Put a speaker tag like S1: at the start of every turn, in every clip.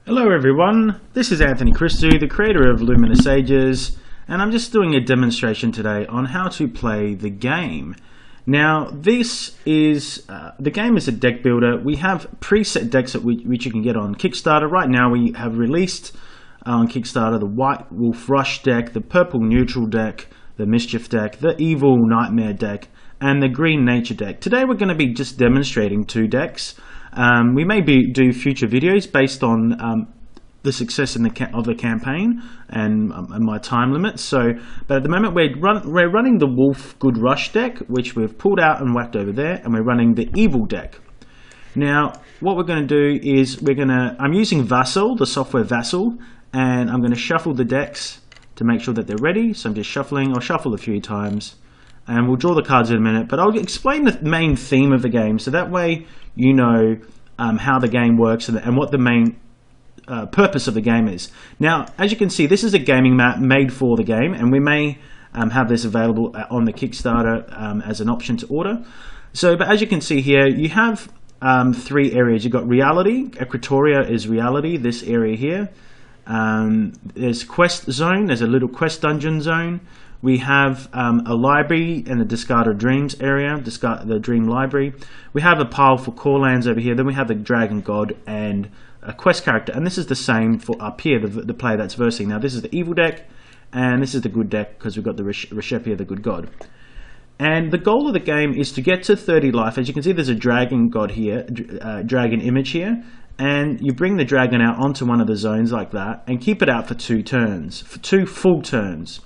S1: Hello everyone, this is Anthony Christou, the creator of Luminous Ages, and I'm just doing a demonstration today on how to play the game. Now this is, the game is a deck builder. We have preset decks which you can get on Kickstarter. Right now we have released on Kickstarter the White Wolf Rush deck, the Purple Neutral deck, the Mischief deck, the Evil Nightmare deck, and the Green Nature deck. Today we're going to be just demonstrating two decks. We may do future videos based on the success of the campaign and my time limits. But at the moment we're running the Wolf Good Rush deck, which we've pulled out and whacked over there, and we're running the Evil deck. Now, what we're going to do is I'm using Vassal, the software Vassal, and I'm going to shuffle the decks to make sure that they're ready. So I'm just shuffling. I'll shuffle a few times. And we'll draw the cards in a minute, but I'll explain the main theme of the game, so that way you know how the game works and what the main purpose of the game is. Now, as you can see, this is a gaming map made for the game, and we may have this available on the Kickstarter as an option to order. But as you can see here, you have three areas. You've got Reality. Equatoria is Reality, this area here. There's Quest Zone. There's a little Quest Dungeon Zone. We have a library and the Discarded Dreams area, the Dream Library. We have a pile for core lands over here. Then we have the Dragon God and a quest character. And this is the same for up here, the player that's versing. Now this is the Evil deck, and this is the Good deck because we've got the Reshepia, the Good God. And the goal of the game is to get to 30 life. As you can see, there's a Dragon God here, dragon image here. And you bring the dragon out onto one of the zones like that and keep it out for 2 turns, for 2 full turns.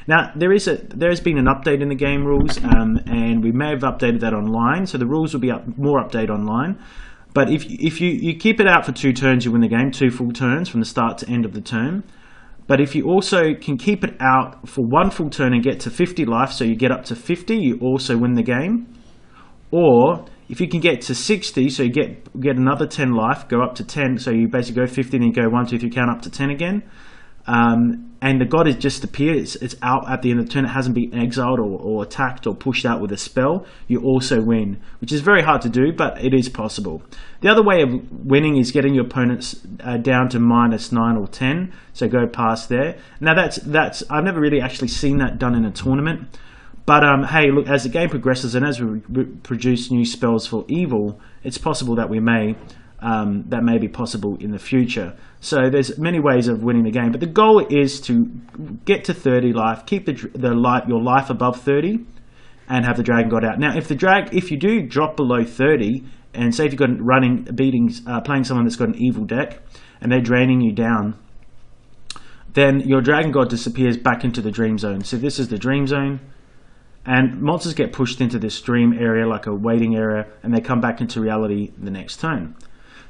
S1: Now, there has been an update in the game rules, and we may have updated that online, so the rules will be more updated online. But if you keep it out for 2 turns, you win the game, 2 full turns from the start to end of the turn. But if you also can keep it out for 1 full turn and get to 50 life, so you get up to 50, you also win the game. Or if you can get to 60, so you get another 10 life, go up to 10, so you basically go 50 and then you go 1, 2, 3, count up to 10 again. And the god has just appeared, it's out at the end of the turn, it hasn't been exiled or attacked or pushed out with a spell, you also win, which is very hard to do, but it is possible. The other way of winning is getting your opponents down to -9 or 10, so go past there. Now that's I've never really actually seen that done in a tournament, but hey, look, as the game progresses and as we produce new spells for Evil, it's possible that that may be possible in the future. So there's many ways of winning the game, but the goal is to get to 30 life, keep your life above 30, and have the Dragon God out. Now, if you do drop below 30, and say if you've got playing someone that's got an Evil deck, and they're draining you down, then your Dragon God disappears back into the Dream Zone. So this is the Dream Zone, and monsters get pushed into this Dream area, like a waiting area, and they come back into reality the next turn.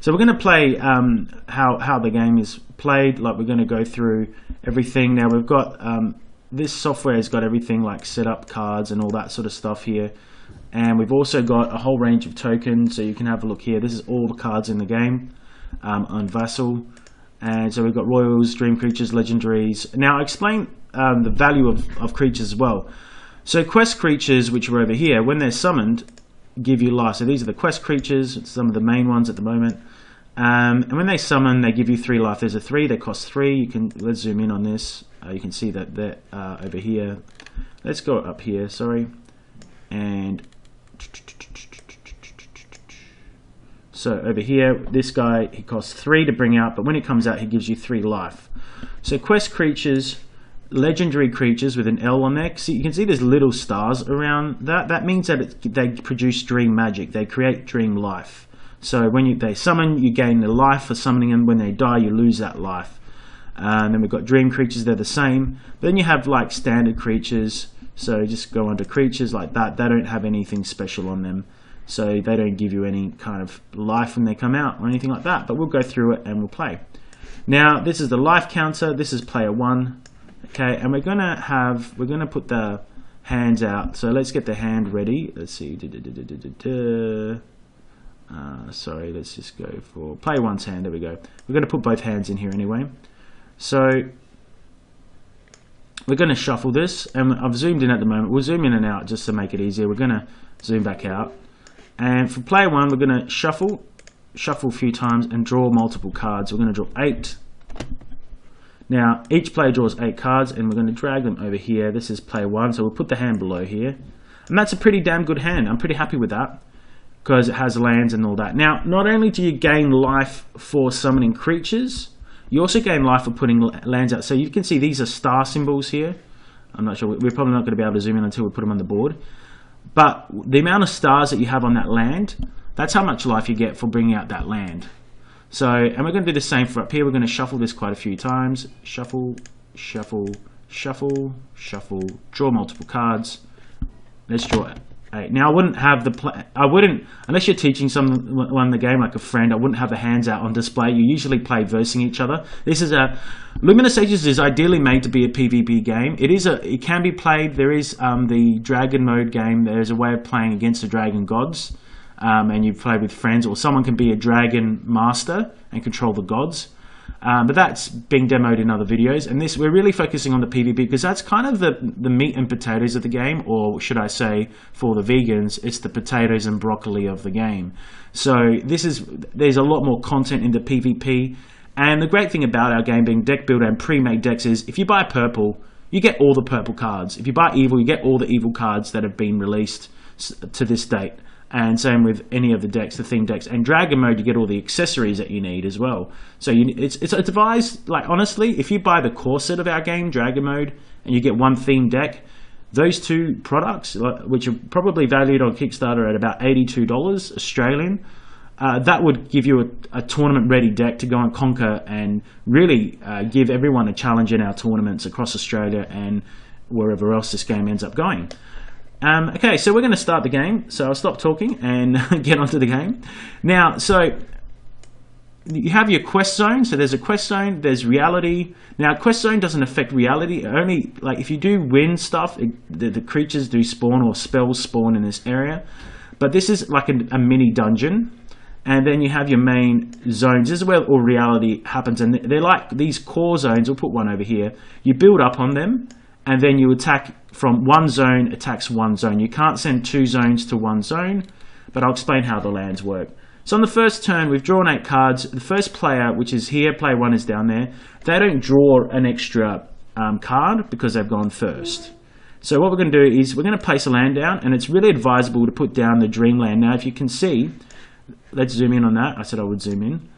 S1: So we're going to play how the game is played. Like, we're going to go through everything. Now we've got this software has got everything like setup cards and all that sort of stuff here, and we've also got a whole range of tokens. So you can have a look here. This is all the cards in the game on Vassal, and so we've got Royals, Dream Creatures, Legendaries. Now I'll explain the value of creatures as well. So quest creatures, which are over here, when they're summoned, give you life. So these are the quest creatures, some of the main ones at the moment. And when they summon, they give you 3 life. There's a 3, they cost 3. Let's zoom in on this. You can see that they're over here. Let's go up here, sorry. And so over here, this guy, he costs 3 to bring out, but when he comes out, he gives you 3 life. So quest creatures, legendary creatures with an L on there. So you can see there's little stars around that. That means that they produce dream magic. They create dream life. So when they summon, you gain the life for summoning them. When they die, you lose that life. And then we've got dream creatures. They're the same. But then you have like standard creatures. So just go onto creatures like that. They don't have anything special on them. So they don't give you any kind of life when they come out or anything like that. But we'll go through it and we'll play. Now this is the life counter. This is player 1. Okay, and we're gonna put the hands out. So let's get the hand ready. Let's see. Sorry, let's just go for player 1's hand. There we go. We're gonna put both hands in here anyway. So we're gonna shuffle this, and I've zoomed in at the moment. We'll zoom in and out just to make it easier. We're gonna zoom back out, and for player 1, we're gonna shuffle shuffle a few times and draw multiple cards. We're going to draw 8. Now, each player draws 8 cards, and we're going to drag them over here. This is player 1, so we'll put the hand below here. And that's a pretty damn good hand. I'm pretty happy with that, because it has lands and all that. Now, not only do you gain life for summoning creatures, you also gain life for putting lands out. So you can see these are star symbols here. I'm not sure, we're probably not going to be able to zoom in until we put them on the board. But the amount of stars that you have on that land, that's how much life you get for bringing out that land. So, and we're going to do the same for up here. We're going to shuffle this quite a few times. Shuffle, shuffle, shuffle, shuffle, draw multiple cards. Let's draw 8. Now, I wouldn't have unless you're teaching someone the game like a friend, I wouldn't have the hands out on display. You usually play versing each other. This is Luminous Ages is ideally made to be a PvP game. It can be played. There is the dragon mode game. There's a way of playing against the dragon gods, and you play with friends, or someone can be a dragon master and control the gods. But that's being demoed in other videos, and we're really focusing on the PvP because that's kind of the meat and potatoes of the game, or should I say, for the vegans, it's the potatoes and broccoli of the game. So there's a lot more content in the PvP, and the great thing about our game being deck builder and pre-made decks is if you buy purple, you get all the purple cards. If you buy evil, you get all the evil cards that have been released to this date. And same with any of the decks, the theme decks. And Dragon mode, you get all the accessories that you need as well. So it's advised, like honestly, if you buy the core set of our game, Dragon mode, and you get one theme deck, those 2 products, which are probably valued on Kickstarter at about $82 Australian, that would give you a tournament-ready deck to go and conquer and really give everyone a challenge in our tournaments across Australia and wherever else this game ends up going. Okay, so we're going to start the game. So I'll stop talking and get onto the game. Now, so you have your quest zone. So there's a quest zone, there's reality. Now, quest zone doesn't affect reality. Only, like, if you do win stuff, the creatures do spawn or spells spawn in this area. But this is like a mini dungeon. And then you have your main zones. This is where all reality happens. And they're like these core zones. We'll put one over here. You build up on them, and then you attack from one zone, attacks one zone. You can't send 2 zones to one zone, but I'll explain how the lands work. So on the first turn, we've drawn 8 cards. The first player, which is here, player 1 is down there, they don't draw an extra card because they've gone first. So what we're going to do is we're going to place a land down, and it's really advisable to put down the Dreamland. Now, if you can see, let's zoom in on that. I said I would zoom in.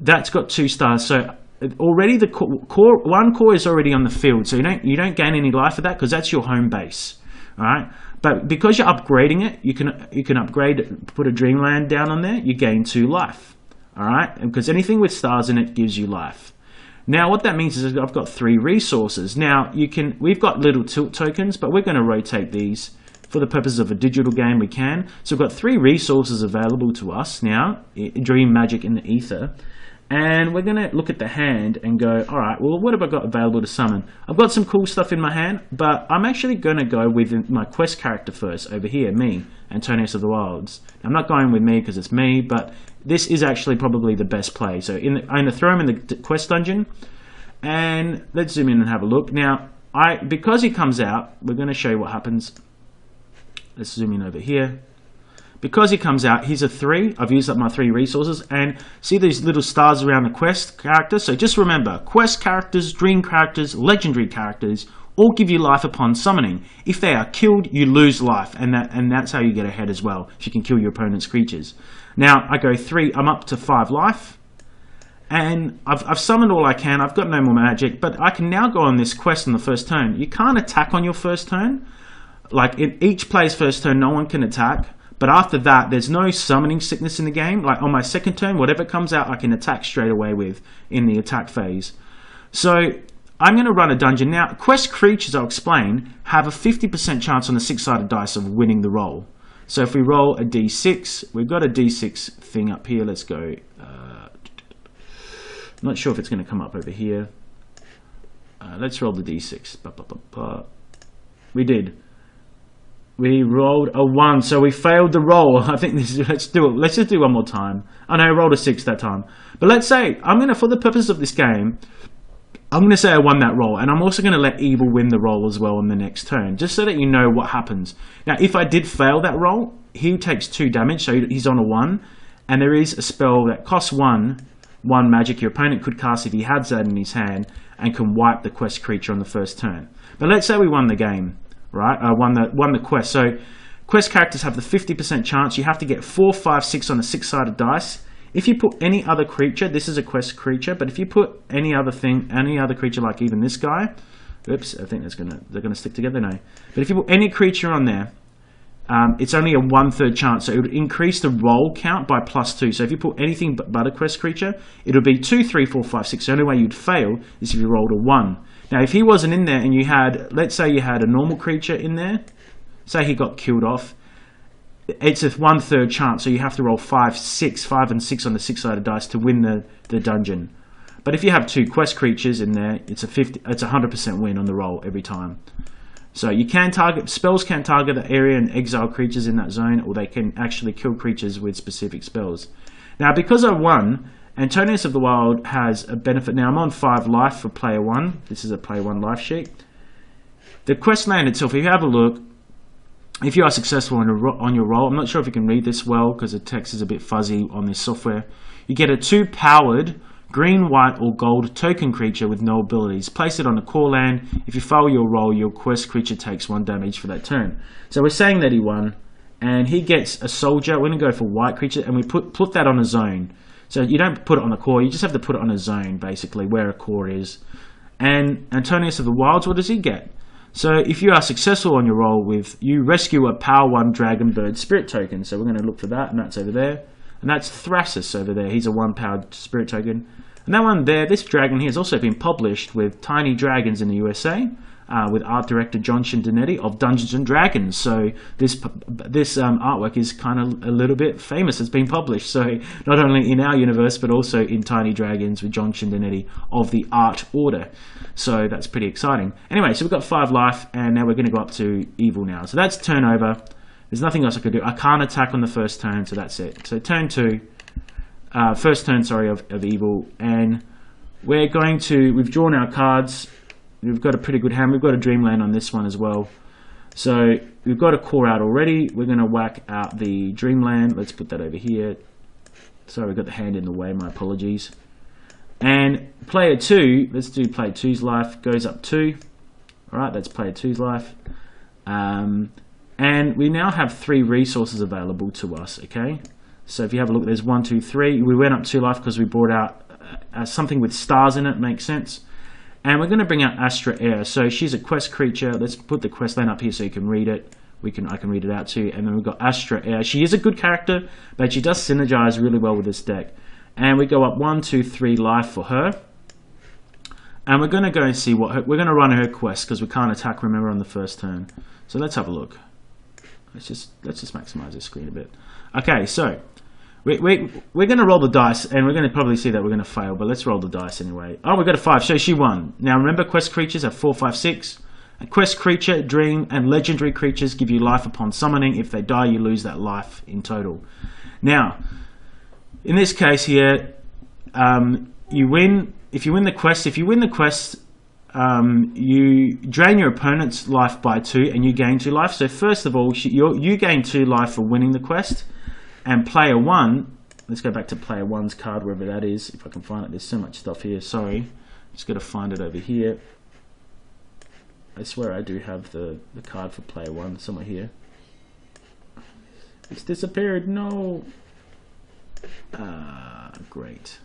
S1: That's got 2 stars. So already the one core is already on the field, so you don't gain any life for that because that's your home base. All right, but because you're upgrading it, you can upgrade, put a Dreamland down on there, you gain 2 life. All right, and because anything with stars in it gives you life. Now what that means is I've got 3 resources. Now we've got little tilt tokens, but we're going to rotate these for the purposes of a digital game. We can, so we've got 3 resources available to us now: Dream, Magic, and the Ether. And we're going to look at the hand and go, all right, well, what have I got available to summon? I've got some cool stuff in my hand, but I'm actually going to go with my quest character first over here, me, Antonius of the Wilds. I'm not going with me because it's me, but this is actually probably the best play. So I'm going to throw him in the quest dungeon, and let's zoom in and have a look. Now, because he comes out, we're going to show you what happens. Let's zoom in over here. Because he comes out, he's a 3. I've used up my 3 resources, and see these little stars around the quest character? So just remember, quest characters, dream characters, legendary characters all give you life upon summoning. If they are killed, you lose life, and that's how you get ahead as well, if you can kill your opponent's creatures. Now, I go 3, I'm up to 5 life, and I've summoned all I can. I've got no more magic, but I can now go on this quest on the first turn. You can't attack on your first turn. Like, in each player's first turn, no one can attack. But after that, there's no summoning sickness in the game. Like on my second turn, whatever comes out, I can attack straight away with in the attack phase. So I'm going to run a dungeon. Now, quest creatures, I'll explain, have a 50% chance on the 6-sided dice of winning the roll. So if we roll a d6, we've got a d6 thing up here. Let's go. I'm not sure if it's going to come up over here. Let's roll the d6. We did. We rolled a 1, so we failed the roll. I think let's do it. Let's just do one more time. I know I rolled a 6 that time. But let's say, for the purpose of this game, I'm going to say I won that roll. And I'm also going to let Evil win the roll as well on the next turn, just so that you know what happens. Now, if I did fail that roll, he takes 2 damage, so he's on a 1. and there is a spell that costs one magic your opponent could cast if he has that in his hand, and can wipe the quest creature on the first turn. But let's say we won the game, right? Won the quest. So quest characters have the 50% chance. You have to get 4, 5, 6 on a 6-sided dice. If you put any other creature, this is a quest creature, but if you put any other creature like even this guy, oops, I think they're gonna stick together now. But if you put any creature on there, it's only a 1/3 chance, so it would increase the roll count by +2. So if you put anything but a quest creature, it would be 2, 3, 4, 5, 6. The only way you'd fail is if you rolled a 1. Now, if he wasn't in there and you had, let's say you had a normal creature in there, say he got killed off, it's a 1/3 chance, so you have to roll 5 and 6 on the 6-sided dice to win the dungeon. But if you have 2 quest creatures in there, it's a 100% win on the roll every time. So you can target, spells can target the area and exile creatures in that zone, or they can actually kill creatures with specific spells. Now, because I won, Antonius of the Wild has a benefit. Now, I'm on 5 life for player 1. This is a player 1 life sheet. The quest land itself, if you have a look, if you are successful on your roll, I'm not sure if you can read this well because the text is a bit fuzzy on this software. You get a 2 powered green, white, or gold token creature with no abilities. Place it on a core land. If you fail your roll, your quest creature takes 1 damage for that turn. So we're saying that he won, and he gets a soldier. We're going to go for white creature, and we put that on a zone. So you don't put it on the core, you just have to put it on a zone, basically, where a core is. And Antonius of the Wilds, what does he get? So if you are successful on your roll you rescue a power 1 dragon bird spirit token. So we're going to look for that, and that's over there. And that's Thrasus over there. He's a 1-powered spirit token. And that one there, this dragon here, has also been published with Tiny Dragons in the USA, with art director John Shindanetti of Dungeons and Dragons. So this artwork is kind of a little bit famous. It's been published, so not only in our universe, but also in Tiny Dragons with John Shindanetti of the Art Order. So that's pretty exciting. Anyway, so we've got 5 life, and now we're going to go up to evil now. So that's turn over. There's nothing else I could do. I can't attack on the first turn, so that's it. So turn 2. First turn, sorry, of evil, and we've drawn our cards. We've got a pretty good hand. We've got a Dreamland on this one as well. So we've got a core out already. We're going to whack out the Dreamland. Let's put that over here. Sorry, we've got the hand in the way. My apologies. And player 2, let's do player 2's life. Goes up 2. All right, that's player 2's life. And we now have 3 resources available to us, okay? So if you have a look, there's 1, 2, 3. We went up 2 life because we brought out something with stars in it, makes sense. And we're going to bring out Astra Air. So she's a quest creature. Let's put the quest line up here so you can read it. I can read it out too. And then we've got Astra Air. She is a good character, but she does synergize really well with this deck. And we go up 1, 2, 3 life for her. And we're going to go and see we're going to run her quest because we can't attack, remember, on the first turn. So let's have a look. Let's just maximize this screen a bit. Okay, so we're going to roll the dice, and we're going to probably see that we're going to fail, but let's roll the dice anyway. Oh, we got a 5, so she won. Now remember, quest creatures have 4, 5, 6. A quest creature, dream, and legendary creatures give you life upon summoning. If they die, you lose that life in total. Now, in this case here, you win. If you win the quest, you drain your opponent's life by 2, and you gain 2 life. So first of all, you gain 2 life for winning the quest. And player 1, let's go back to player 1's card, wherever that is, if I can find it. There's so much stuff here, sorry. Just got to find it over here. I swear I do have the card for player 1 somewhere here. It's disappeared, no. Great.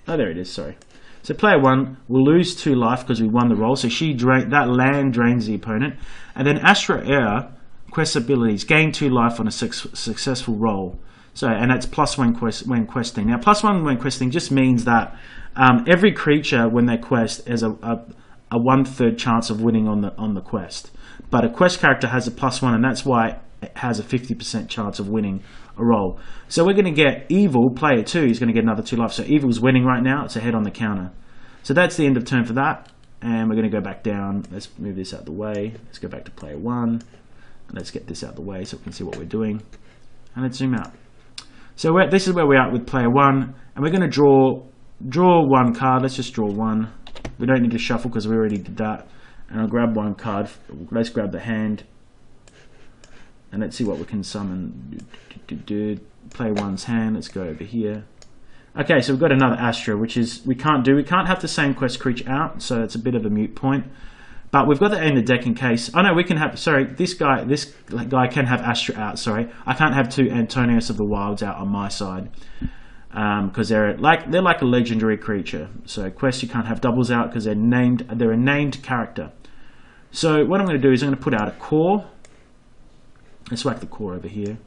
S1: Oh, there it is, sorry. So player 1 will lose 2 life because we won the roll. So that land drains the opponent. And then Astra Air, quest abilities, gain 2 life on a successful roll. So, and that's +1 when questing. Now, +1 when questing just means that every creature, when they quest, has a 1/3 chance of winning on the quest. But a quest character has a +1, and that's why it has a 50% chance of winning a roll. So we're going to get Evil, player 2, is going to get another 2 life. So Evil's winning right now. It's ahead on the counter. So that's the end of turn for that. And we're going to go back down. Let's move this out of the way. Let's go back to player 1. Let's get this out of the way so we can see what we're doing. And let's zoom out. So this is where we're at with player 1. And we're going to draw 1 card. Let's just draw 1. We don't need to shuffle because we already did that. And I'll grab 1 card. Let's grab the hand. And let's see what we can summon. play one's hand. Let's go over here. Okay, so we've got another Astra, which is we can't have the same quest creature out, so it's a bit of a moot point. But we've got that in the deck in case. Oh no, we can have. Sorry, this guy can have Astra out. Sorry, I can't have 2 Antonius of the Wilds out on my side because they're like a legendary creature. So quest you can't have doubles out because they're a named character. So what I'm going to do is I'm going to put out a core. Let's whack the core over here.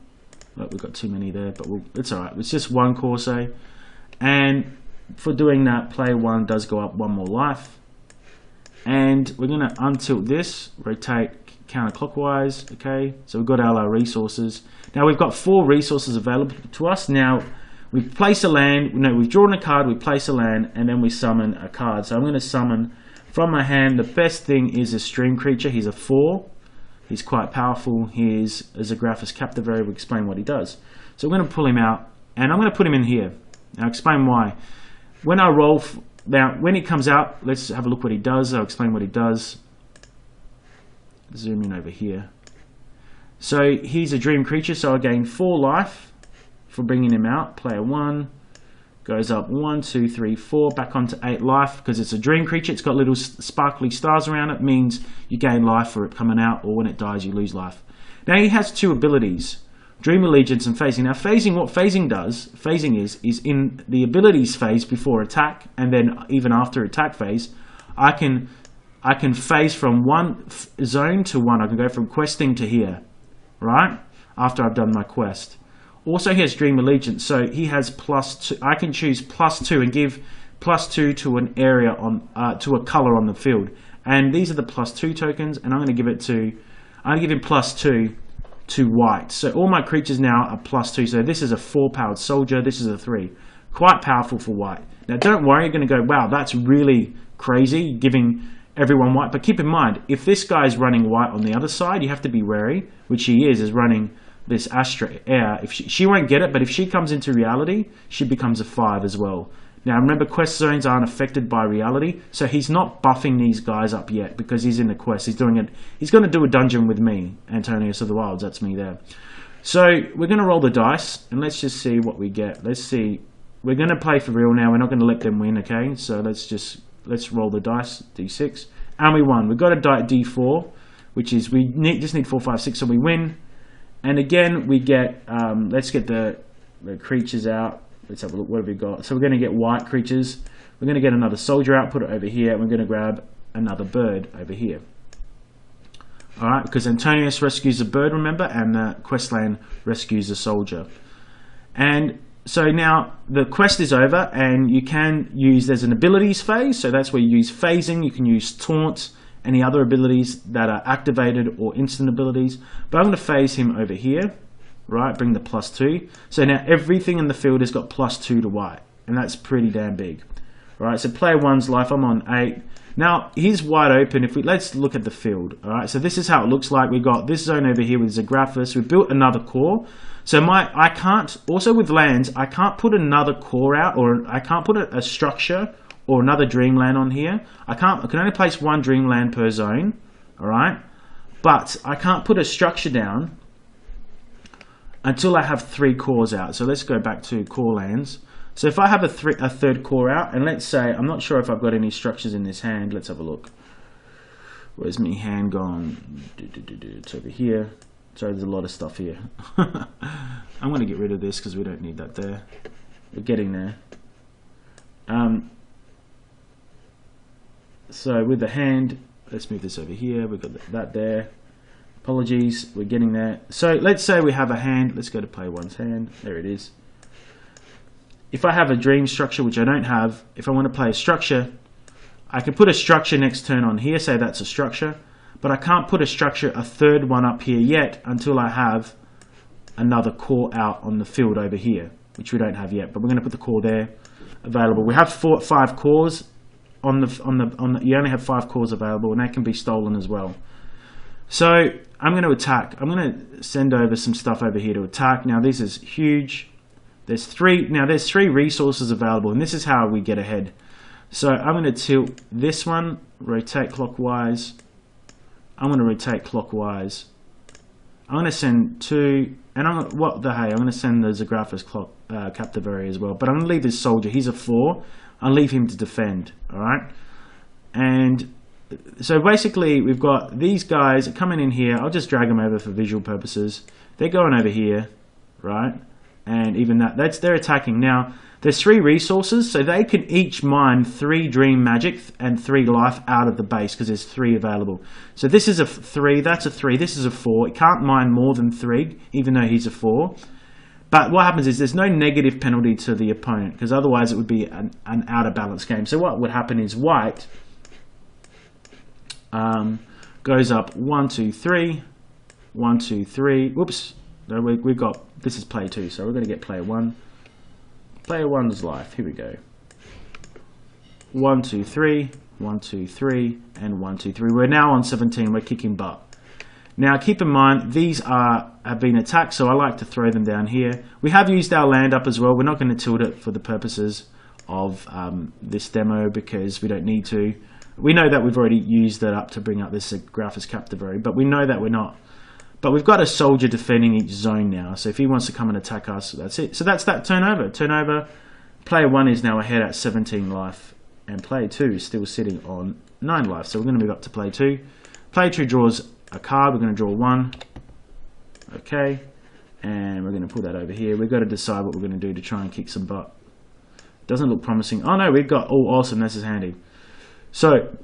S1: Oh, we've got too many there, but it's alright. It's just 1 core, say. And for doing that, player 1 does go up 1 more life. And we're going to untilt this, rotate counterclockwise. Okay, so we've got all our resources. Now we've got 4 resources available to us. Now we place a land. No, we've drawn a card. We place a land, and then we summon a card. So I'm going to summon from my hand. The best thing is a stream creature. He's a 4. He's quite powerful. He is a Zagraphus Captivary. We'll explain what he does. So we're going to pull him out, and I'm going to put him in here. Now, I'll explain why. When I roll, now when he comes out, let's have a look what he does. I'll explain what he does. Zoom in over here. So he's a dream creature, so I gain 4 life for bringing him out. Player 1 goes up 1, 2, 3, 4, back onto 8 life because it's a dream creature. It's got little sparkly stars around it. Means you gain life for it coming out, or when it dies, you lose life. Now he has 2 abilities. Dream Allegiance and Phasing. Now phasing, what phasing does, phasing is in the abilities phase before attack, and then even after attack phase, I can phase from one zone to one. I can go from questing to here, right? After I've done my quest. Also he has Dream Allegiance, so he has +2. I can choose +2 and give +2 to an area on to a color on the field. And these are the +2 tokens, and I'm going to give it to, I'm going to give him +2 to white. So all my creatures now are +2. So this is a 4-powered soldier. This is a 3. Quite powerful for white. Now don't worry, you're going to go, wow, that's really crazy, giving everyone white. But keep in mind, if this guy is running white on the other side, you have to be wary, which he is running this Astra Air. If she won't get it, but if she comes into reality, she becomes a 5 as well. Now remember, quest zones aren't affected by reality, so he's not buffing these guys up yet because he's in the quest. He's doing it. He's going to do a dungeon with me, Antonius of the Wilds. That's me there. So we're going to roll the dice and let's just see what we get. Let's see. We're going to play for real now. We're not going to let them win. Okay. So let's roll the dice. D6, and we won. We've got a die D4, which is just need 4, 5, 6, so we win. And again we get. Let's get the creatures out. Let's have a look. What have we got? So we're going to get white creatures. We're going to get another soldier out, put it over here, and we're going to grab another bird over here. Alright, because Antonius rescues a bird, remember, and Questland rescues a soldier. And so now the quest is over, and you can use, there's an abilities phase, so that's where you use phasing, you can use taunt, any other abilities that are activated or instant abilities. But I'm going to phase him over here. Right, bring the +2. So now everything in the field has got +2 to white, and that's pretty damn big. Right, so player 1's life, I'm on 8. Now he's wide open. Let's look at the field. All right, so this is how it looks like. We've got this zone over here with Zagraphus. We've built another core. So I can't, also with lands, I can't put another core out, or I can't put a structure or another dreamland on here. I can only place 1 dreamland per zone. All right, but I can't put a structure down until I have 3 cores out. So let's go back to core lands. So if I have a 3rd core out, and let's say, I'm not sure if I've got any structures in this hand. Let's have a look. Where's my hand gone? It's over here. Sorry, there's a lot of stuff here. I'm going to get rid of this because we don't need that there. We're getting there. So with the hand, let's move this over here. We've got that there. Apologies, we're getting there. So let's say we have a hand. Let's go to player 1's hand. There it is. If I have a dream structure, which I don't have, if I want to play a structure, I can put a structure next turn on here, say that's a structure, but I can't put a 3rd one up here yet until I have another core out on the field over here, which we don't have yet, but we're going to put the core there available. We have 5 cores on the you only have 5 cores available, and that can be stolen as well. So I'm going to attack. I'm going to send over some stuff over here to attack. Now this is huge. There's 3 resources available, and this is how we get ahead. So I'm going to tilt this one, rotate clockwise. I'm going to rotate clockwise. I'm going to send 2, And what the hey, I'm going to send the Zagraphus Captivary as well. But I'm going to leave this soldier. He's a 4. I'll leave him to defend. Alright? And so basically, we've got these guys coming in here. I'll just drag them over for visual purposes. They're going over here. Right? And even they're attacking. Now, there's 3 resources. So they can each mine 3 Dream Magic and 3 life out of the base. Because there's 3 available. So this is a 3. That's a 3. This is a 4. It can't mine more than 3. Even though he's a 4. But what happens is there's no negative penalty to the opponent, because otherwise it would be an out of balance game. So what would happen is white goes up 1, 2, 3, 1, 2, 3. Whoops, no, we've got, this is play 2, so we're going to get player 1. Player 1's life. Have we go. 1, 2, 3, 1, 2, 3, and 1, 2, 3. We're now on 17. We're kicking butt. Now keep in mind, these have been attacked, so I like to throw them down here. We have used our land up as well. We're not going to tilt it for the purposes of this demo because we don't need to. We know that we've already used that up to bring up this Zagraphus Captivary, but we know that we're not. But we've got a soldier defending each zone now, so if he wants to come and attack us, that's it. So that's that turnover. Turnover, player 1 is now ahead at 17 life, and player 2 is still sitting on 9 life. So we're going to move up to player 2. Player 2 draws a card. We're going to draw 1. Okay, and we're going to put that over here. We've got to decide what we're going to do to try and kick some butt. Doesn't look promising. Oh no, we've got, oh awesome, this is handy. So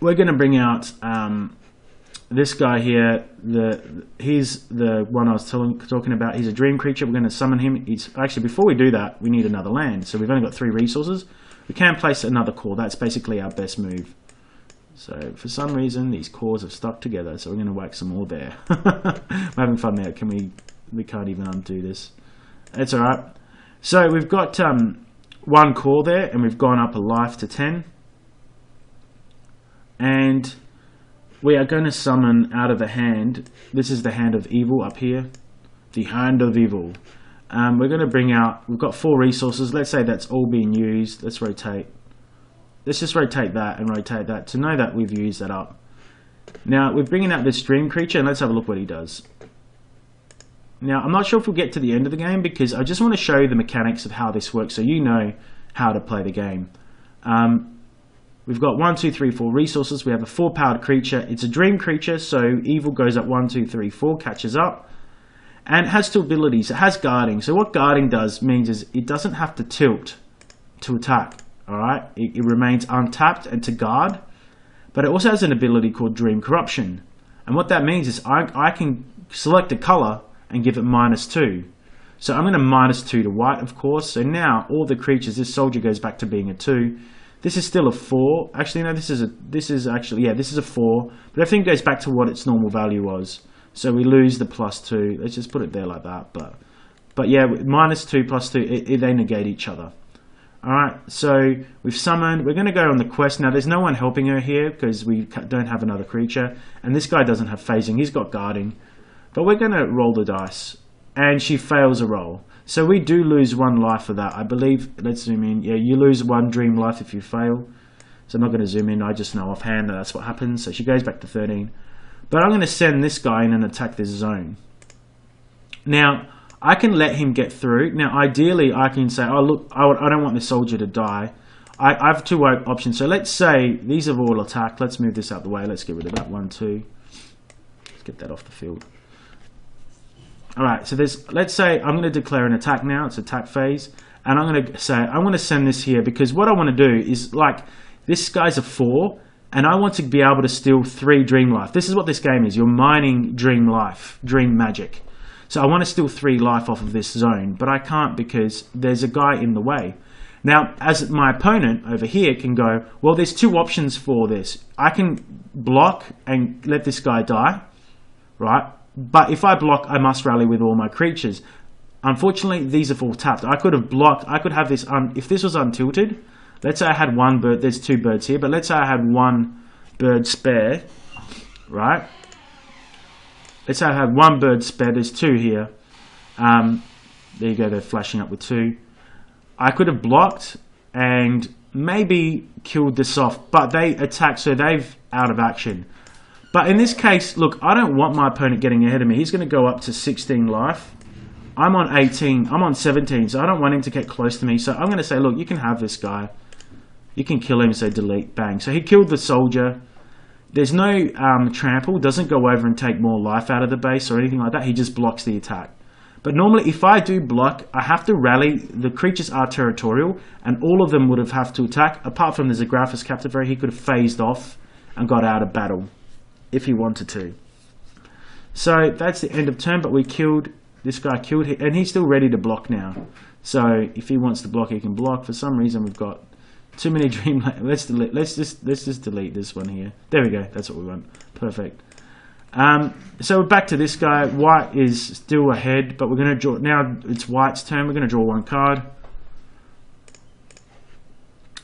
S1: we're going to bring out this guy here. He's the one I was talking about. He's a dream creature. We're going to summon him. Actually, before we do that, we need another land. So we've only got 3 resources. We can place another core. That's basically our best move. So for some reason these cores have stuck together, so we're going to whack some more there. I'm having fun there. We can't even undo this. It's alright. So we've got 1 core there, and we've gone up a life to 10. And we are going to summon out of the hand. This is the Hand of Evil up here. The Hand of Evil. We're going to bring out, we've got 4 resources. Let's say that's all being used. Let's rotate. Let's just rotate that and rotate that to know that we've used that up. Now we're bringing out this dream creature, and let's have a look what he does. Now I'm not sure if we'll get to the end of the game, because I just want to show you the mechanics of how this works so you know how to play the game. We've got 1, 2, 3, 4 resources. We have a 4 powered creature. It's a dream creature, so evil goes up 1, 2, 3, 4, catches up. And it has 2 abilities. It has guarding. So what guarding does means is it doesn't have to tilt to attack. Alright, it remains untapped and to guard, but it also has an ability called Dream Corruption. And what that means is I can select a color and give it -2. So I'm going to -2 to white, of course. So now all the creatures, this soldier goes back to being a 2. This is still a 4. Actually, no, this is a 4. But everything goes back to what its normal value was. So we lose the +2. Let's just put it there like that. But yeah, -2 +2, they negate each other. Alright, so we've summoned. We're going to go on the quest. Now there's no one helping her here because we don't have another creature. And this guy doesn't have phasing. He's got guarding. But we're going to roll the dice. And she fails a roll. So we do lose 1 life for that. I believe, let's zoom in. Yeah, you lose 1 dream life if you fail. So I'm not going to zoom in. I just know offhand that that's what happens. So she goes back to 13. But I'm going to send this guy in and attack this zone. Now, I can let him get through. Now, ideally, I can say, oh, look, I don't want the soldier to die. I have 2 options. So let's say these have all attacked. Let's move this out the way. Let's get rid of that 1, 2. Let's get that off the field. All right, so let's say I'm going to declare an attack now. It's attack phase. And I'm going to say, I want to send this here because what I want to do is, like, this guy's a 4. And I want to be able to steal 3 dream life. This is what this game is. You're mining dream life, dream magic. So I want to steal 3 life off of this zone, but I can't because there's a guy in the way. Now, as my opponent over here can go, well, there's 2 options for this. I can block and let this guy die, right? But if I block, I must rally with all my creatures. Unfortunately, these are full tapped. I could have blocked, I could have this, if this was untilted, let's say I had 1 bird, there's 2 birds here, but let's say I had 1 bird spare, right? Let's say I have 1 bird spare, there's 2 here. There you go, they're flashing up with 2. I could have blocked and maybe killed this off, but they attack, so they've out of action. But in this case, look, I don't want my opponent getting ahead of me. He's going to go up to 16 life. I'm on 18, I'm on 17, so I don't want him to get close to me. So I'm going to say, look, you can have this guy. You can kill him, so delete, bang. So he killed the soldier. There's no trample, doesn't go over and take more life out of the base or anything like that. He just blocks the attack. But normally, if I do block, I have to rally. The creatures are territorial, and all of them would have to attack. Apart from the Zagraphus Captivary, he could have phased off and got out of battle if he wanted to. So that's the end of turn, but we killed, this guy killed him, and he's still ready to block now. So if he wants to block, he can block. For some reason, we've got too many dreamland. Let's just delete this one here. There we go. That's what we want. Perfect. So we're back to this guy. White is still ahead, but we're going to draw. Now it's White's turn. We're going to draw one card.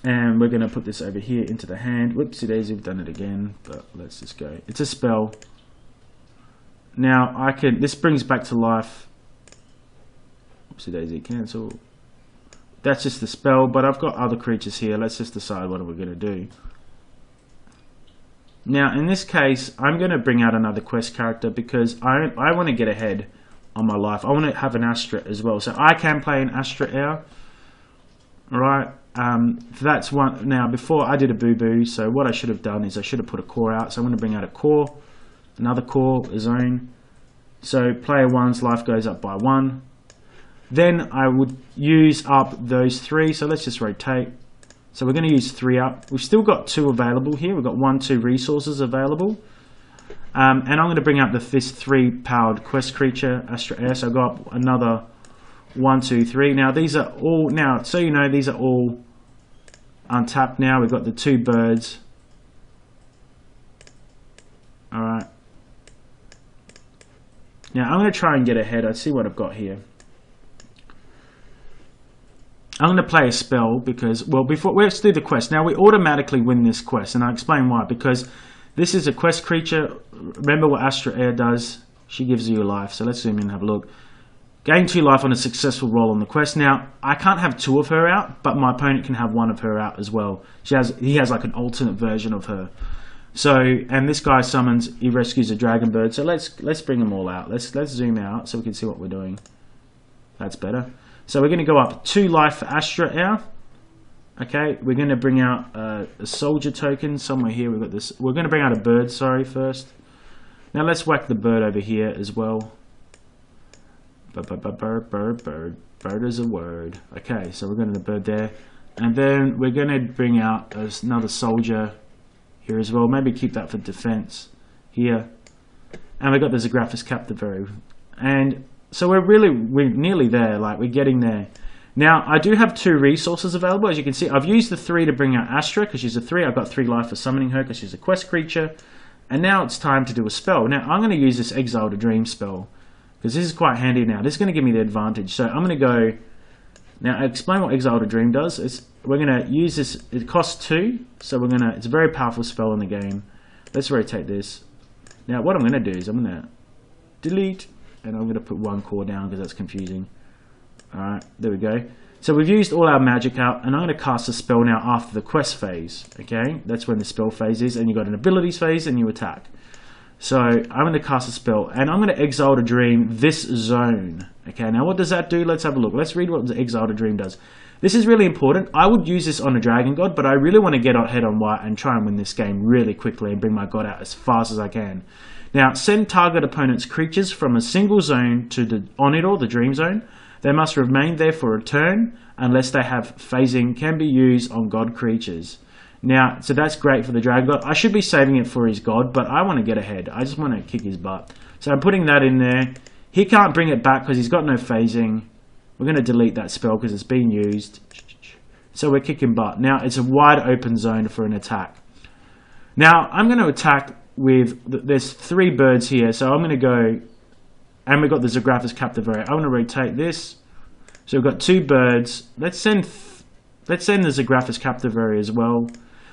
S1: And we're going to put this over here into the hand. Whoopsie daisy, we've done it again, but let's just go. It's a spell. Now I can, this brings back to life. Whoopsie daisy, cancel. That's just the spell, but I've got other creatures here. Let's just decide what we're going to do. Now, in this case, I'm going to bring out another quest character because I want to get ahead on my life. I want to have an Astra as well. So I can play an Astra Air. Alright, that's one. Now, before I did a boo-boo, so what I should have done is I should have put a core out. So I'm going to bring out a core, another core, a zone. So player 1's life goes up by 1. Then I would use up those 3. So let's just rotate. So we're going to use 3 up. We've still got 2 available here. We've got 1, 2 resources available. And I'm going to bring out this 3-powered quest creature, Astra Air. So I've got another 1, 2, 3. Now these are all, now so you know, these are all untapped now. We've got the 2 birds. Alright. Now I'm going to try and get ahead. I see what I've got here. I'm going to play a spell because, well, before let's do the quest. Now we automatically win this quest, and I'll explain why. Because this is a quest creature. Remember what Astra Air does? She gives you a life. So let's zoom in and have a look. Gain 2 life on a successful roll on the quest. Now I can't have 2 of her out, but my opponent can have 1 of her out as well. He has like an alternate version of her. So, and this guy summons, he rescues a dragon bird. So let's bring them all out. Let's zoom out so we can see what we're doing. That's better. So we're going to go up 2 life for Astra Air. Okay, we're going to bring out a soldier token somewhere here. We've got this. We're going to bring out a bird, sorry, first. Now let's whack the bird over here as well. Bird is a word. Okay, so we're going to the bird there. And then we're going to bring out another soldier here as well. Maybe keep that for defense here. And we've got the Zagraphus Captivary. And so we're nearly there, like we're getting there. Now I do have 2 resources available, as you can see. I've used the 3 to bring out Astra because she's a 3. I've got 3 life for summoning her because she's a quest creature. And now it's time to do a spell. Now I'm going to use this Exile to Dream spell because this is quite handy now. This is going to give me the advantage. So I'm going to go, now explain what Exile to Dream does. We're going to use this, it costs 2. So it's a very powerful spell in the game. Let's rotate this. Now what I'm going to do is I'm going to delete. And I'm going to put 1 core down because that's confusing. Alright, there we go. So we've used all our magic out, and I'm going to cast a spell now after the quest phase. Okay, that's when the spell phase is, and you've got an abilities phase, and you attack. So I'm going to cast a spell, and I'm going to Exile to Dream this zone. Okay, now what does that do? Let's have a look. Let's read what the Exile to Dream does. This is really important. I would use this on a Dragon God, but I really want to get ahead on White and try and win this game really quickly and bring my God out as fast as I can. Now, send target opponent's creatures from a single zone to the Onidor, the Dream Zone. They must remain there for a turn unless they have phasing, can be used on God creatures. Now, so that's great for the Dragon God. I should be saving it for his God, but I want to get ahead. I just want to kick his butt. So I'm putting that in there. He can't bring it back because he's got no phasing. We're going to delete that spell because it's been used. So we're kicking butt. Now, it's a wide open zone for an attack. Now, I'm going to attack with, there's 3 birds here, so I'm going to go, and we've got the Zagraphus Captivary. I'm going to rotate this. So we've got 2 birds. Let's send the Zagraphus Captivary as well.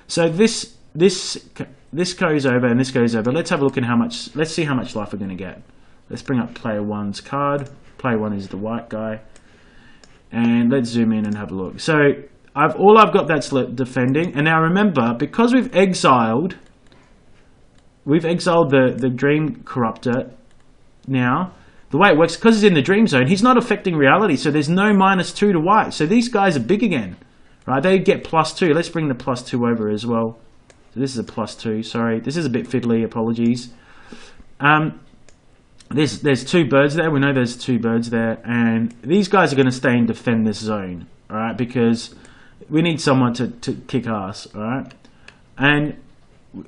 S1: So this goes over and this goes over. Let's have a look at let's see how much life we're going to get. Let's bring up player 1's card. Player 1 is the white guy. And let's zoom in and have a look. So all I've got that's defending. And now remember, because we've exiled the Dream Corruptor now, the way it works, because he's in the dream zone, he's not affecting reality, so there's no -2 to white. So these guys are big again, right? They get +2. Let's bring the +2 over as well. So this is a +2. Sorry, this is a bit fiddly. Apologies. There's 2 birds there. We know there's 2 birds there, and these guys are going to stay and defend this zone, all right? Because we need someone to kick ass, all right? And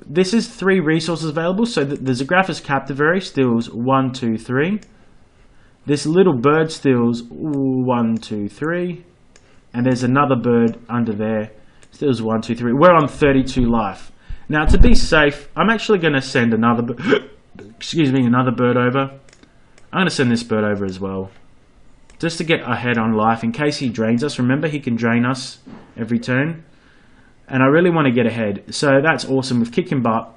S1: this is 3 resources available. So the Zographus Captivary steals 1, 2, 3. This little bird steals 1, 2, 3, and there's another bird under there steals 1, 2, 3. We're on 32 life. Now, to be safe, I'm actually going to send another another bird over. I'm going to send this bird over as well, just to get ahead on life in case he drains us. Remember, he can drain us every turn, and I really want to get ahead. So that's awesome with kicking butt.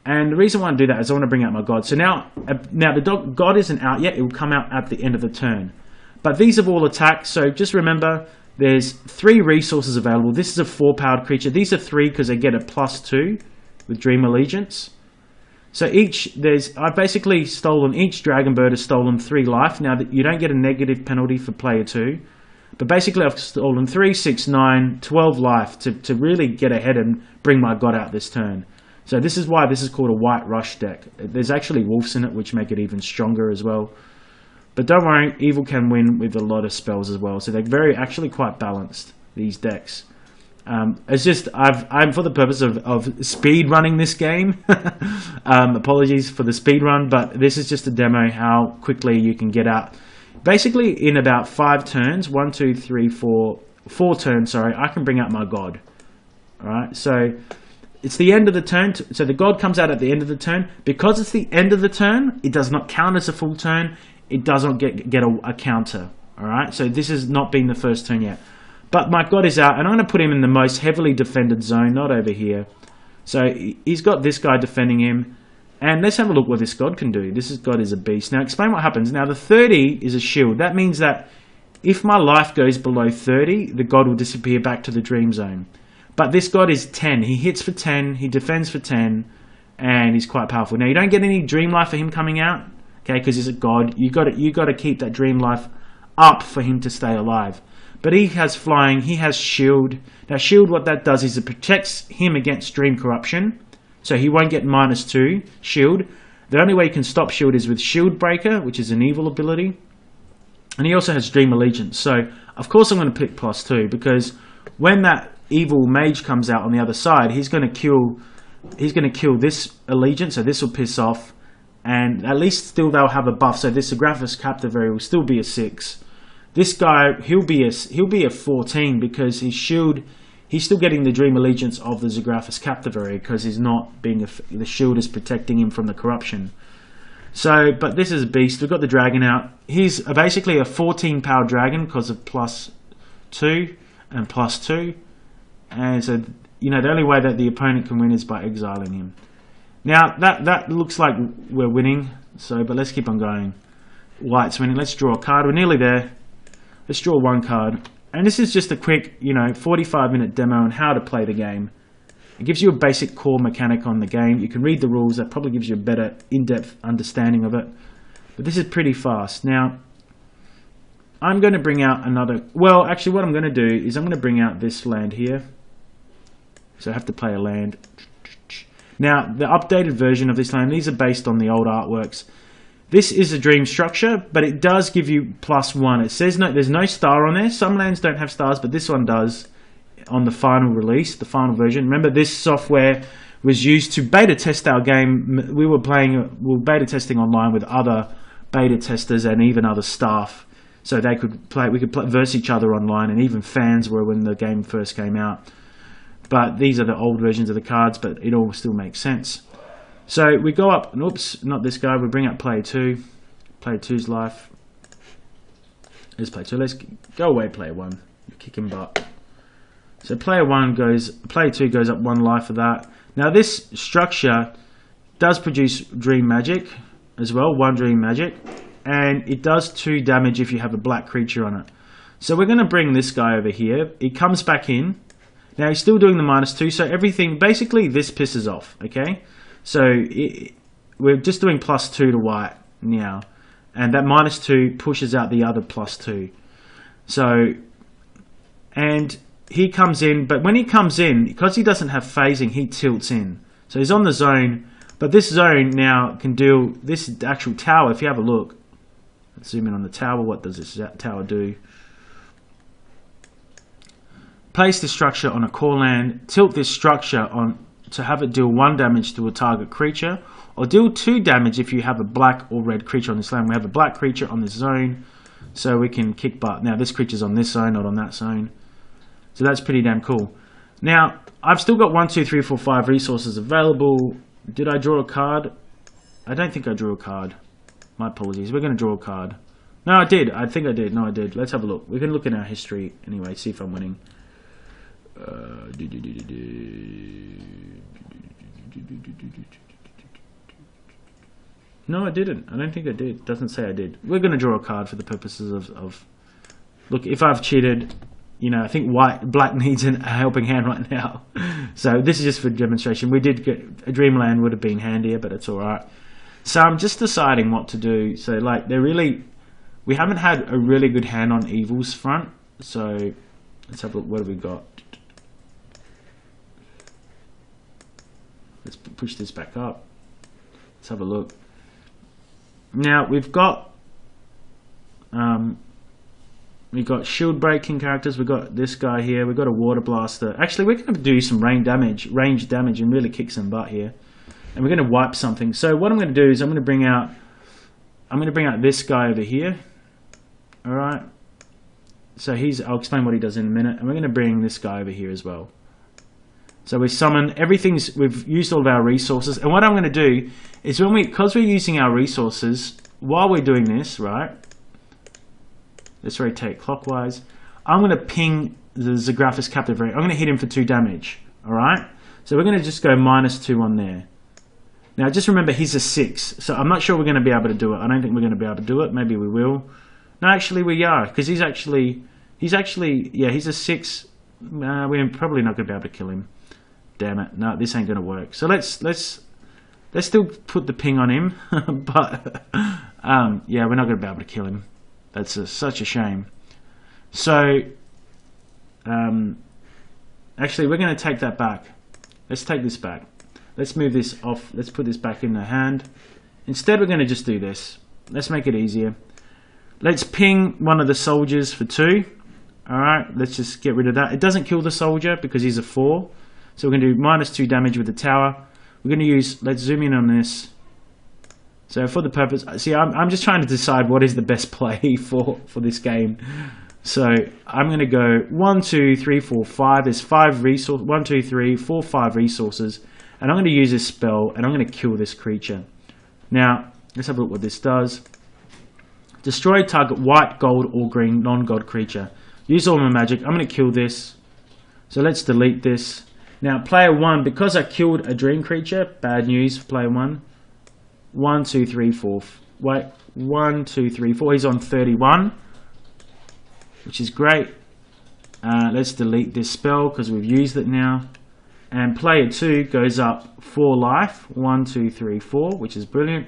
S1: And the reason why I do that is I want to bring out my god. So now the god isn't out yet. It will come out at the end of the turn. But these have all attacked. So just remember, there's 3 resources available. This is a 4-powered creature. These are 3 because they get a +2 with Dream Allegiance. So I've basically stolen, each dragon bird has stolen 3 life. Now that you don't get a negative penalty for player 2. But basically I've stolen 3, 6, 9, 12 life to really get ahead and bring my god out this turn. So this is why this is called a White Rush deck. There's actually wolves in it, which make it even stronger as well. But don't worry, evil can win with a lot of spells as well. So they're actually quite balanced, these decks. It's just, I'm for the purpose of speed running this game. Apologies for the speed run, but this is just a demo how quickly you can get out. Basically, in about 5 turns, 1, 2, 3, 4 turns, sorry, I can bring out my god. Alright, so it's the end of the turn, so the god comes out at the end of the turn. Because it's the end of the turn, it does not count as a full turn. It doesn't get a counter. Alright, so this has not been the first turn yet. But my god is out, and I'm going to put him in the most heavily defended zone, not over here. So he's got this guy defending him. And let's have a look what this god can do. This god is a beast. Now explain what happens. Now the 30 is a shield. That means that if my life goes below 30, the god will disappear back to the dream zone. But this god is 10. He hits for 10, he defends for 10, and he's quite powerful. Now you don't get any dream life for him coming out, okay, because he's a god. You got to keep that dream life up for him to stay alive. But he has flying, he has shield. Now shield, what that does is it protects him against dream corruption. So he won't get -2 shield. The only way you can stop shield is with Shield Breaker, which is an evil ability. And he also has Dream Allegiance. So of course I'm going to pick +2, because when that evil mage comes out on the other side, he's going to kill this allegiance, so this will piss off. And at least still they'll have a buff. So this Zographus Captivary will still be a 6. This guy, he'll be a 14 because his shield, he's still getting the Dream Allegiance of the Zographus Captivary because he's not being the shield is protecting him from the corruption. So, but this is a beast. We've got the dragon out. He's basically a 14 power dragon because of +2 and +2. And so, you know, the only way that the opponent can win is by exiling him. Now, that looks like we're winning. So, but let's keep on going. White's winning. Let's draw a card. We're nearly there. Let's draw 1 card. And this is just a quick, 45-minute demo on how to play the game. It gives you a basic core mechanic on the game. You can read the rules. That probably gives you a better in-depth understanding of it. But this is pretty fast. Now, I'm going to bring out another... Well, actually, what I'm going to do is I'm going to bring out this land here. So I have to play a land. Now, the updated version of this land, these are based on the old artworks. This is a dream structure, but it does give you +1. It says there's no star on there. Some lands don't have stars, but this one does on the final release, the final version. Remember, this software was used to beta test our game. We were beta testing online with other beta testers and even other staff, so we could play versus each other online, and even fans were when the game first came out. But these are the old versions of the cards, but it all still makes sense. So we go up, and oops, not this guy, we bring up player 2. Player 2's life. There's player 2. Let's go away, player 1. Kick him butt. So player 2 goes up 1 life for that. Now this structure does produce dream magic as well, 1 dream magic. And it does 2 damage if you have a black creature on it. So we're going to bring this guy over here. He comes back in. Now he's still doing the -2, so everything, basically this pisses off, okay? So we're just doing +2 to white now. and that -2 pushes out the other +2. So, and he comes in, but when he comes in, because he doesn't have phasing, he tilts in. So he's on the zone, but this zone now can deal, this actual tower, if you have a look, let's zoom in on the tower, what does this tower do? Place the structure on a core land, tilt this structure on to have it deal 1 damage to a target creature, or deal 2 damage if you have a black or red creature on this land. We have a black creature on this zone, so we can kick butt. Now this creature's on this zone, not on that zone. So that's pretty damn cool. Now, I've still got 1, 2, 3, 4, 5 resources available. Did I draw a card? I don't think I drew a card. My apologies. We're going to draw a card. No, I did. I think I did. No, I did. Let's have a look. We can look in our history anyway, see if I'm winning. No, I didn't. I don't think I did. Doesn't say I did. We're going to draw a card for the purposes of... Look, if I've cheated, you know, I think black needs a helping hand right now. So this is just for demonstration. We did get... A Dreamland would have been handier, but it's alright. So I'm just deciding what to do. So, like, they're really... We haven't had a really good hand on Evil's front. So, let's have a look. What have we got? Let's push this back up. Let's have a look. Now we've got shield breaking characters. We've got this guy here. We've got a water blaster. Actually, we're going to do some range damage, and really kick some butt here. And we're going to wipe something. So what I'm going to do is I'm going to bring out this guy over here. All right. So I'll explain what he does in a minute, and we're going to bring this guy over here as well. So we summon we've used all of our resources, and what I'm going to do is because we're using our resources while we're doing this, right? Let's rotate clockwise. I'm going to ping the Zagraphus Captive Ray. I'm going to hit him for 2 damage. All right. So we're going to just go -2 on there. Now just remember he's a 6, so I'm not sure we're going to be able to do it. I don't think we're going to be able to do it. Maybe we will. No, actually we are, because he's actually yeah, he's a 6. We're probably not going to be able to kill him. Damn it! No, this ain't gonna work. So let's still put the ping on him, but yeah, we're not gonna be able to kill him. That's such a shame. So actually, we're gonna take that back. Let's take this back. Let's move this off. Let's put this back in the hand. Instead, we're gonna just do this. Let's make it easier. Let's ping one of the soldiers for 2. All right. Let's just get rid of that. It doesn't kill the soldier because he's a 4. So we're going to do -2 damage with the tower. We're going to use, let's zoom in on this. So for the purpose, see, I'm just trying to decide what is the best play for this game. So I'm going to go 1, 2, 3, 4, 5. There's 5 resources. 1, 2, 3, 4, 5 resources. And I'm going to use this spell, and I'm going to kill this creature. Now, let's have a look what this does. Destroy target white, gold, or green non-god creature. Use all my magic. I'm going to kill this. So let's delete this. Now, player 1, because I killed a dream creature, bad news for player 1. 1, 2, 3, 4. Wait, 1, 2, 3, 4. He's on 31, which is great. Let's delete this spell because we've used it now. And player 2 goes up 4 life. 1, 2, 3, 4, which is brilliant.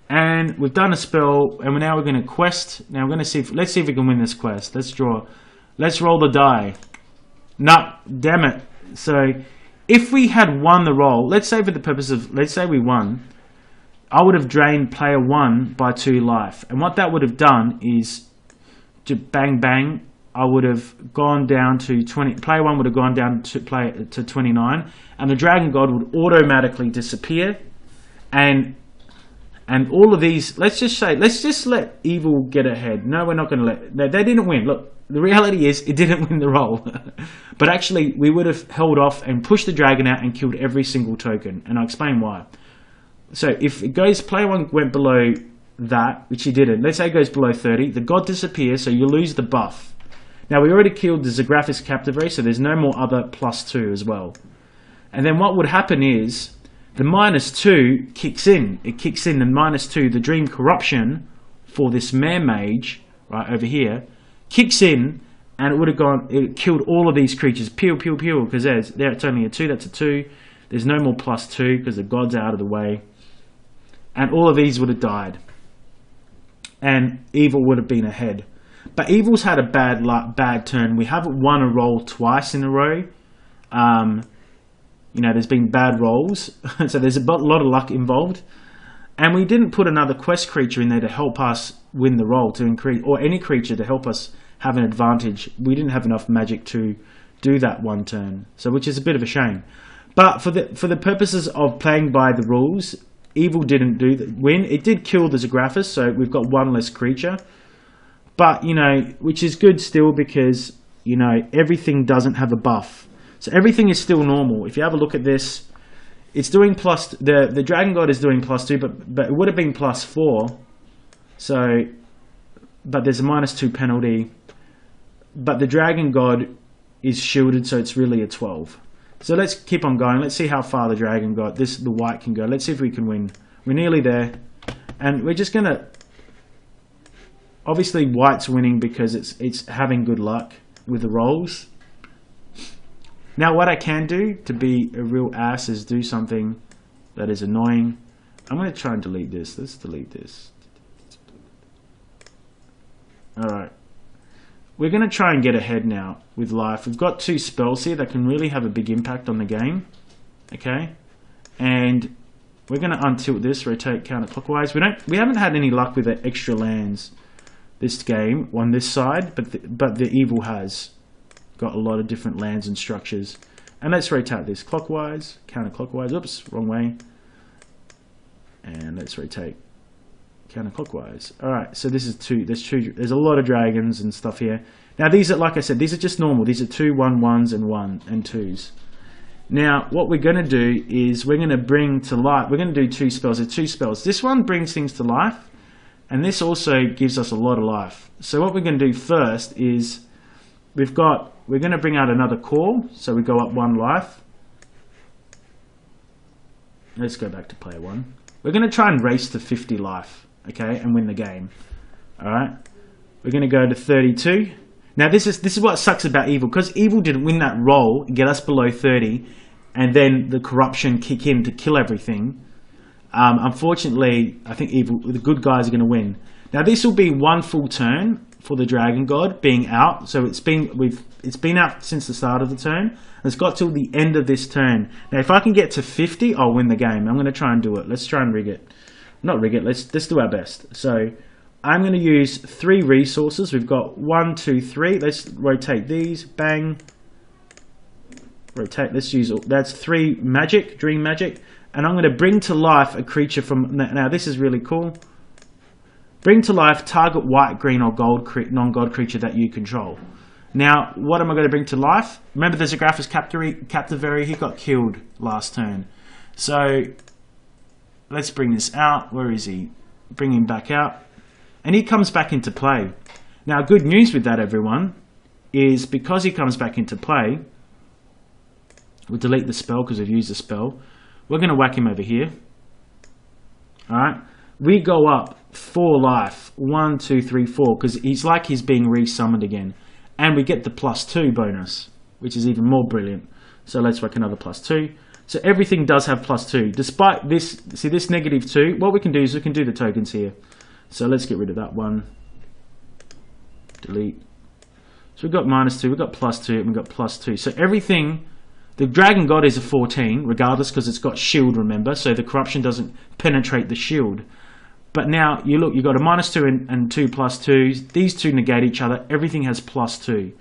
S1: And we've done a spell, and now we're going to quest. Now we're going to see. Let's see if we can win this quest. Let's draw. Let's roll the die. No, damn it. So if we had won the roll, let's say for the purpose of, let's say we won, I would have drained player 1 by 2 life. And what that would have done is, to bang bang, I would have gone down to 20, player 1 would have gone down to 29, and the Dragon God would automatically disappear. And all of these, let's just let Evil get ahead. No, we're not going to let, they didn't win. Look, the reality is it didn't win the roll. But actually, we would have held off and pushed the dragon out and killed every single token. And I'll explain why. So if it goes, player 1 went below that, which he didn't. Let's say it goes below 30. The god disappears, so you lose the buff. Now, we already killed the Zagraphus Captive Ray, so there's no more other +2 as well. And then what would happen is, the -2 kicks in. It kicks in the -2, the Dream Corruption for this Mare Mage, right over here, kicks in, and it would have gone, it killed all of these creatures. Pew, pew, pew, because there it's only a 2, that's a 2. There's no more +2 because the god's out of the way. And all of these would have died. and evil would have been ahead. But evil's had a bad turn. We haven't won a roll twice in a row. You know, there's been bad rolls, so there's a lot of luck involved. And we didn't put another quest creature in there to help us win the roll, to increase, or any creature to help us have an advantage. We didn't have enough magic to do that one turn, so which is a bit of a shame. But for the purposes of playing by the rules, evil didn't win. It did kill the Zagraphus, so we've got one less creature. But, you know, which is good still because, you know, everything doesn't have a buff. So everything is still normal. If you have a look at this, it's doing plus, the Dragon God is doing +2, but it would have been +4. So, but there's a -2 penalty. But the Dragon God is shielded, so it's really a 12. So let's keep on going. Let's see how far the Dragon God, the white can go. Let's see if we can win. We're nearly there. And we're just going to, obviously white's winning because it's having good luck with the rolls. Now what I can do to be a real ass is do something that is annoying. I'm going to try and delete this. Let's delete this. Alright. We're going to try and get ahead now with life. We've got 2 spells here that can really have a big impact on the game. Okay. And we're going to untilt this, rotate counterclockwise. We haven't had any luck with the extra lands this game on this side, but the evil has got a lot of different lands and structures. And let's rotate this clockwise, counterclockwise. Oops, wrong way. And let's rotate counterclockwise. Alright, so this is there's a lot of dragons and stuff here. Now these are, like I said, these are just normal. These are 2 1-1s and 2s. Now what we're going to do is we're going to bring to life, we're going to do 2 spells. There's 2 spells. This one brings things to life, and this also gives us a lot of life. So what we're going to do first is we're going to bring out another call, so we go up 1 life. Let's go back to player 1. We're going to try and race to 50 life, okay, and win the game. Alright, we're going to go to 32. Now this is what sucks about evil, because evil didn't win that roll and get us below 30, and then the corruption kick in to kill everything. Unfortunately, I think the good guys are going to win. Now this will be 1 full turn for the Dragon God being out. So it's been out since the start of the turn. And it's got till the end of this turn. Now if I can get to 50, I'll win the game. I'm going to try and do it. Let's try and rig it. Not rig it. Let's do our best. So I'm going to use 3 resources. We've got 1, 2, 3. Let's rotate these. Bang. Rotate. Let's use, that's 3 magic, dream magic. And I'm going to bring to life a creature from, now this is really cool. Bring to life target white, green or gold non-god creature that you control. Now, what am I going to bring to life? Remember there's a Zagraphus Captivary, he got killed last turn. So, let's bring this out. Where is he? Bring him back out. And he comes back into play. Now, good news with that, everyone, is because he comes back into play, we'll delete the spell because we've used the spell. We're going to whack him over here. Alright. We go up 4 life. 1, 2, 3, 4. Because he's being re-summoned again. And we get the +2 bonus, which is even more brilliant. So let's whack another +2. So everything does have +2. Despite this, see this -2, what we can do is we can do the tokens here. So let's get rid of that one. Delete. So we've got -2, we've got +2, and we've got +2. So everything, the Dragon God is a 14, regardless, because it's got shield, remember? So the corruption doesn't penetrate the shield. But now, you look, you've got a -2 and 2 +2s. These 2 negate each other. Everything has +2.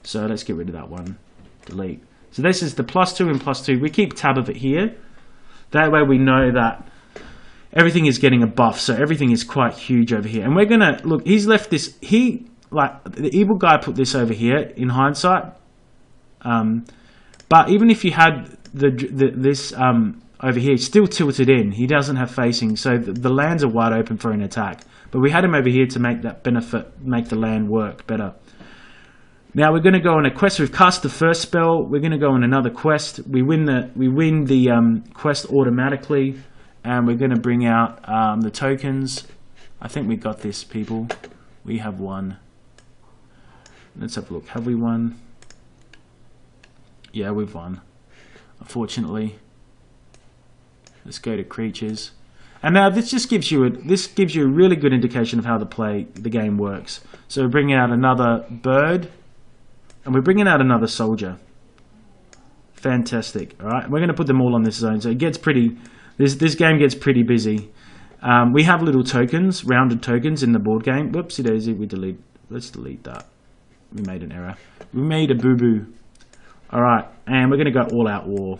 S1: So let's get rid of that one. Delete. So this is the +2 and +2. We keep tab of it here. That way we know that everything is getting a buff. So everything is quite huge over here. And we're going to, look, he's left this, the evil guy put this over here in hindsight. But even if you had this over here, it's still tilted in. He doesn't have facing, so the lands are wide open for an attack. But we had him over here to make that make the land work better. Now we're going to go on a quest. We've cast the first spell. We're going to go on another quest. We win the quest automatically, and we're going to bring out the tokens. I think we got this, people. We have won. Let's have a look. Have we won? Yeah, we've won. Unfortunately. Let's go to creatures. And now this just gives you a really good indication of how the game works. So we're bringing out another bird, and we're bringing out another soldier. Fantastic. All right, we're going to put them all on this zone. So it gets pretty. This game gets pretty busy. We have little tokens, rounded tokens in the board game. Whoopsie daisy, let's delete that. We made an error. We made a boo-boo. Alright, and we're going to go all out war.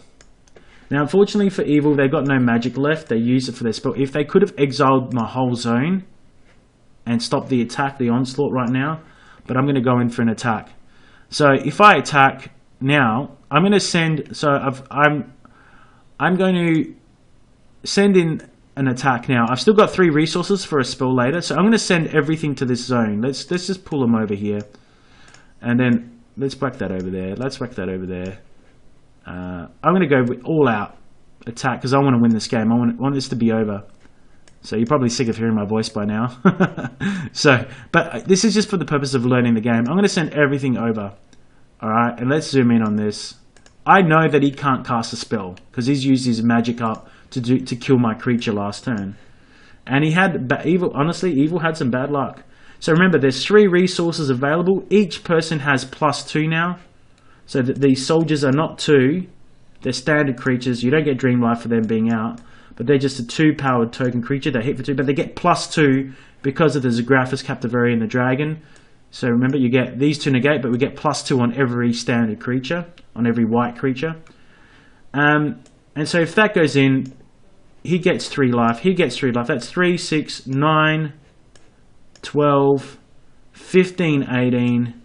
S1: Now, unfortunately for evil, they've got no magic left. They use it for their spell. If they could have exiled my whole zone and stopped the attack, the onslaught right now, but I'm going to go in for an attack. So if I attack now, I'm going to send. So I'm going to send in an attack now. I've still got 3 resources for a spell later, so I'm going to send everything to this zone. Let's just pull them over here, and then let's whack that over there. Let's whack that over there. I'm going to go with all out attack because I want to win this game. I want this to be over. So you're probably sick of hearing my voice by now. But this is just for the purpose of learning the game. I'm going to send everything over. All right, and let's zoom in on this. I know that he can't cast a spell because he's used his magic up to kill my creature last turn, and he had evil. Honestly, evil had some bad luck. So remember, there's 3 resources available. Each person has +2 now, so that these soldiers are not 2. They're standard creatures. You don't get Dream Life for them being out, but they're just a 2-powered token creature. They hit for 2, but they get +2 because of the Zagraphus, Captivary, and the Dragon. So remember, you get these 2 negate, but we get +2 on every standard creature, on every white creature. And so if that goes in, he gets 3 life. He gets 3 life. That's 3, 6, 9, 12, 15, 18,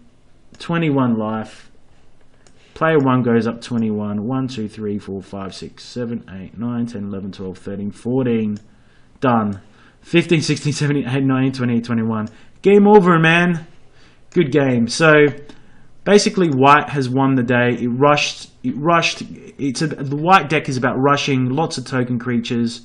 S1: 21 life. Player 1 goes up 21. 1, 2, 3, 4, 5, 6, 7, 8, 9, 10, 11, 12, 13, 14. Done. 15, 16, 17, 18, 19, 20, 21. Game over, man. Good game. So basically, white has won the day. It rushed. The white deck is about rushing, lots of token creatures,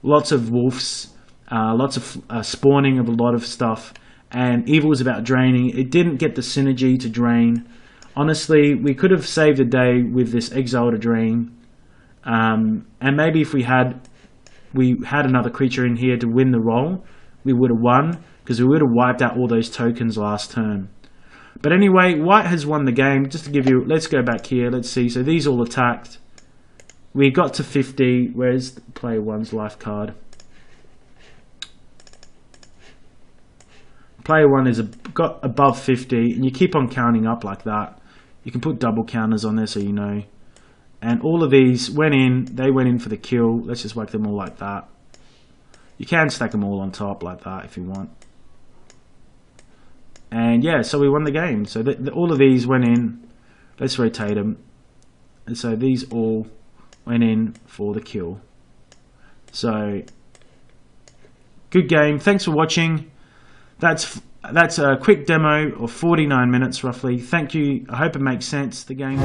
S1: lots of wolves, lots of spawning of a lot of stuff. And evil was about draining. It didn't get the synergy to drain. Honestly, we could have saved the day with this exile to drain. And maybe if we had another creature in here to win the roll, we would have won, because we would have wiped out all those tokens last turn. But anyway, white has won the game. Just to give you, let's go back here. Let's see. So these all attacked. We got to 50. Where's player 1's life card? Player 1 is got above 50, and you keep on counting up like that. You can put double counters on there so you know. And all of these went in. They went in for the kill. Let's just whack them all like that. You can stack them all on top like that if you want. And yeah, so we won the game. So all of these went in. Let's rotate them. And so these all went in for the kill. So good game. Thanks for watching. That's a quick demo of 49 minutes roughly. Thank you. I hope it makes sense, the game.